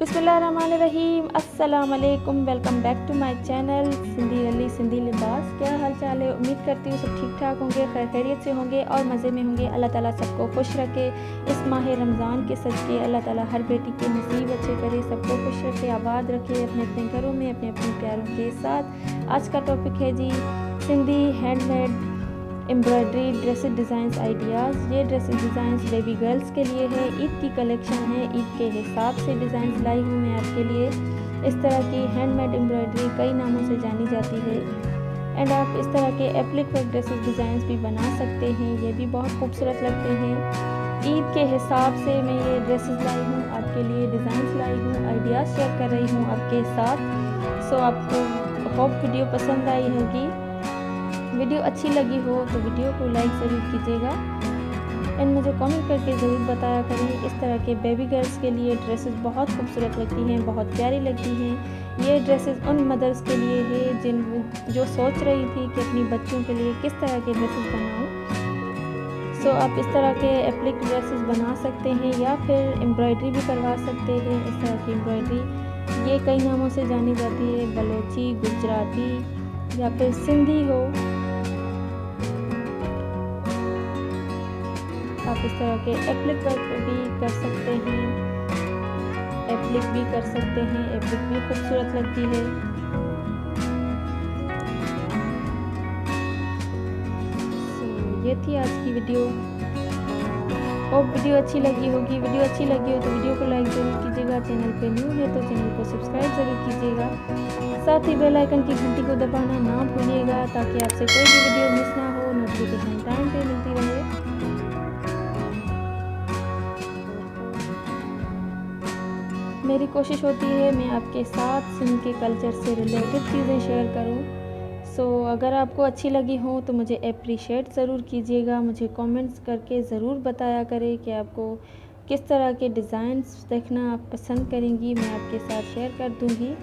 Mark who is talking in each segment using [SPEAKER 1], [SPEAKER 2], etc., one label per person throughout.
[SPEAKER 1] बिस्मिल्लाहिर्रहमानिर्रहीम। अस्सलाम वालेकुम। Welcome back to my channel Sindhi ralli Sindhi लिबास। क्या हाल चाल है? उम्मीद करती हूँ सब ठीक ठाक होंगे, खैर खैरियत से होंगे और मज़े में होंगे। अल्लाह ताला सबको खुश रखे। इस माह रमज़ान के सदक़े अल्लाह ताला हर बेटी के नसीब अच्छे करे, सबको खुश रखे, आबाद रखे अपने अपने घरों में अपने अपने प्यारों के साथ। आज का टॉपिक है जी Sindhi handmade embroidery dresses designs ideas. ये ड्रेसेस डिज़ाइंस बेबी गर्ल्स के लिए है। ईद की कलेक्शन है, ईद के हिसाब से डिज़ाइंस लाई हूँ मैं आपके लिए। इस तरह की हैंडमेड एम्ब्रॉयडरी कई नामों से जानी जाती है एंड आप इस तरह के एप्लिक वर्क ड्रेसेस डिज़ाइंस भी बना सकते हैं। ये भी बहुत खूबसूरत लगते हैं। ईद के हिसाब से मैं ये ड्रेसेस लाई हूँ आपके लिए, डिज़ाइंस लाई हूँ, आइडियाज़ शेयर कर रही हूँ आपके साथ। सो आपको होप वीडियो पसंद आई होगी। वीडियो अच्छी लगी हो तो वीडियो को लाइक ज़रूर कीजिएगा एंड मुझे कमेंट करके ज़रूर बताया करें। इस तरह के बेबी गर्ल्स के लिए ड्रेसेस बहुत खूबसूरत लगती हैं, बहुत प्यारी लगती हैं। ये ड्रेसेस उन मदर्स के लिए है जो सोच रही थी कि अपनी बच्चों के लिए किस तरह के ड्रेसेस बनाऊं। सो आप इस तरह के एप्लिक ड्रेसेस बना सकते हैं या फिर एम्ब्रॉयडरी भी करवा सकते हैं। इस तरह की एम्ब्रॉयडरी ये कई नामों से जानी जाती है, बलोची, गुजराती या फिर सिंधी हो। आप इस तरह के एप्लिक वर्क भी कर सकते हैं, एप्लिक भी कर सकते हैं, एप्लिक भी खूबसूरत लगती है। ये थी आज की वीडियो। होप वीडियो अच्छी लगी होगी। वीडियो अच्छी लगी हो तो वीडियो को लाइक ज़रूर कीजिएगा। चैनल पे न्यू है तो चैनल को सब्सक्राइब ज़रूर कीजिएगा। साथ ही बेल आइकन की घंटी को दबाना ना भूलिएगा ताकि आपसे कोई भी वीडियो मिस ना हो, नोटिफिकेशन टाइम पे मिलती रहे। मेरी कोशिश होती है मैं आपके साथ सिंध के कल्चर से रिलेटेड चीज़ें शेयर करूं। सो अगर आपको अच्छी लगी हो तो मुझे अप्रिशिएट ज़रूर कीजिएगा। मुझे कमेंट्स करके ज़रूर बताया करें कि आपको किस तरह के डिज़ाइंस देखना आप पसंद करेंगी, मैं आपके साथ शेयर कर दूंगी।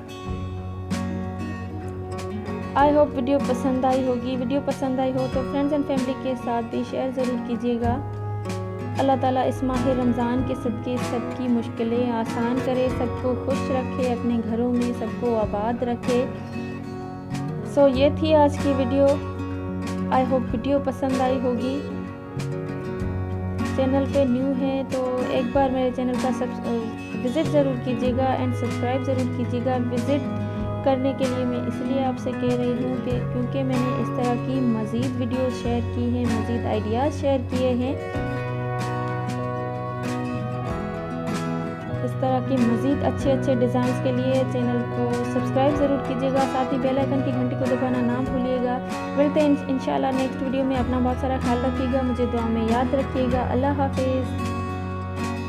[SPEAKER 1] आई होप वीडियो पसंद आई होगी। वीडियो पसंद आई हो तो फ्रेंड्स एंड फैमिली के साथ भी शेयर ज़रूर कीजिएगा। अल्लाह ताला इस माह रमज़ान के सदक़े सबकी मुश्किलें आसान करे, सबको खुश रखे, अपने घरों में सबको आबाद रखे। सो ये थी आज की वीडियो। आई होप वीडियो पसंद आई होगी। चैनल पे न्यू है तो एक बार मेरे चैनल का विज़िट ज़रूर कीजिएगा एंड सब्सक्राइब ज़रूर कीजिएगा। विज़िट करने के लिए मैं इसलिए आपसे कह रही हूँ कि क्योंकि मैंने इस तरह की मज़ीद वीडियो शेयर की हैं, मज़ीद आइडियाज़ शेयर किए हैं। इस तरह की मज़ीद अच्छे डिज़ाइंस के लिए चैनल को सब्सक्राइब ज़रूर कीजिएगा। साथ ही बेल आइकन की घंटी को दबाना ना भूलिएगा। मिलते हैं इंशाल्लाह नेक्स्ट वीडियो में। अपना बहुत सारा ख्याल रखिएगा, मुझे दुआ में याद रखिएगा। अल्लाह हाफिज़।